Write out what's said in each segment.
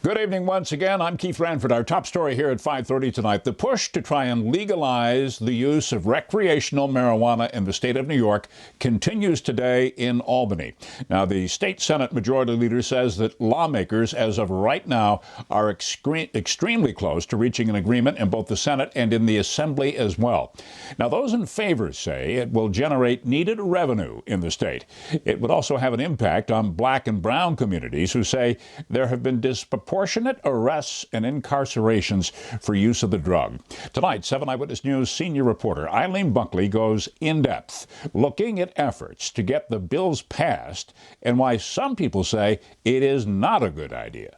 Good evening once again. I'm Keith Ranford. Our top story here at 5:30 tonight. The push to try and legalize the use of recreational marijuana in the state of New York continues today in Albany. Now, the state Senate Majority Leader says that lawmakers, as of right now, are extremely close to reaching an agreement in both the Senate and in the Assembly as well. Now, those in favor say it will generate needed revenue in the state. It would also have an impact on black and brown communities who say there have been disproportionate arrests and incarcerations for use of the drug. Tonight, 7 Eyewitness News senior reporter EILEEN Buckley goes in-depth, looking at efforts to get the bills passed and why some people say it is not a good idea.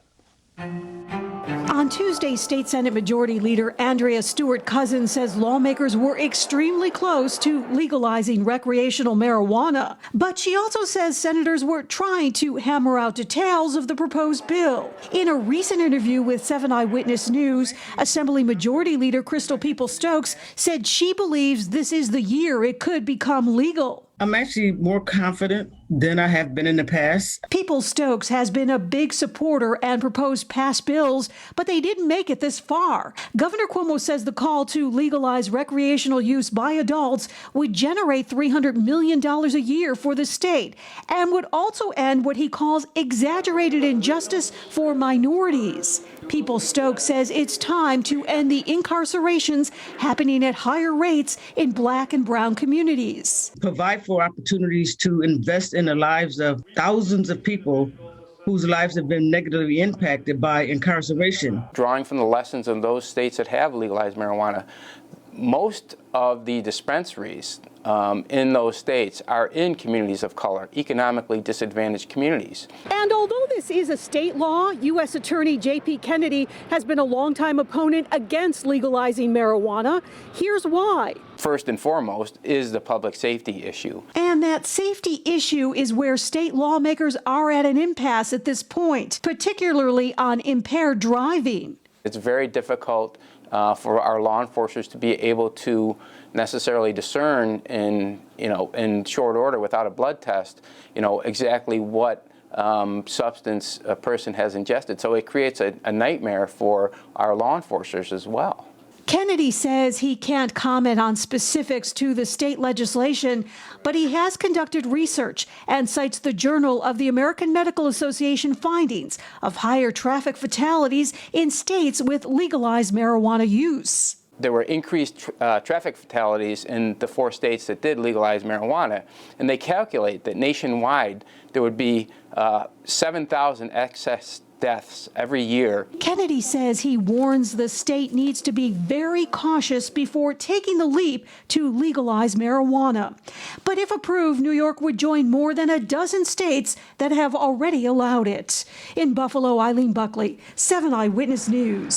On Tuesday, State Senate Majority Leader Andrea Stewart-Cousins says lawmakers were extremely close to legalizing recreational marijuana. But she also says senators were trying to hammer out details of the proposed bill. In a recent interview with 7 Eyewitness News, Assembly Majority Leader PEOPLES-STOKES said she believes this is the year it could become legal. I'm actually more confident than I have been in the past. PEOPLES-STOKES has been a big supporter and proposed past bills, but they didn't make it this far. Governor Cuomo says the call to legalize recreational use by adults would generate $300 million a year for the state and would also end what he calls exaggerated injustice for minorities. PEOPLES-STOKES says it's time to end the incarcerations happening at higher rates in black and brown communities. Provide for opportunities to invest in the lives of thousands of people whose lives have been negatively impacted by incarceration. Drawing from the lessons in those states that have legalized marijuana, most of the dispensaries in those states are in communities of color, economically disadvantaged communities. And although this is a state law, U.S. Attorney J.P. Kennedy has been a longtime opponent against legalizing marijuana. Here's why. First and foremost is the public safety issue. And that safety issue is where state lawmakers are at an impasse at this point, particularly on impaired driving. It's very difficult for our law enforcers to be able to necessarily discern in short order without a blood test, exactly what substance a person has ingested. So it creates a nightmare for our law enforcers as well. Kennedy says he can't comment on specifics to the state legislation, but he has conducted research and cites the Journal of the American Medical Association findings of higher traffic fatalities in states with legalized marijuana use. There were increased traffic fatalities in the 4 states that did legalize marijuana, and they calculate that nationwide there would be 7,000 excess deaths every year. Kennedy says he warns the state needs to be very cautious before taking the leap to legalize marijuana. But if approved, New York would join more than a dozen states that have already allowed it. In Buffalo, EILEEN Buckley, 7 Eyewitness News.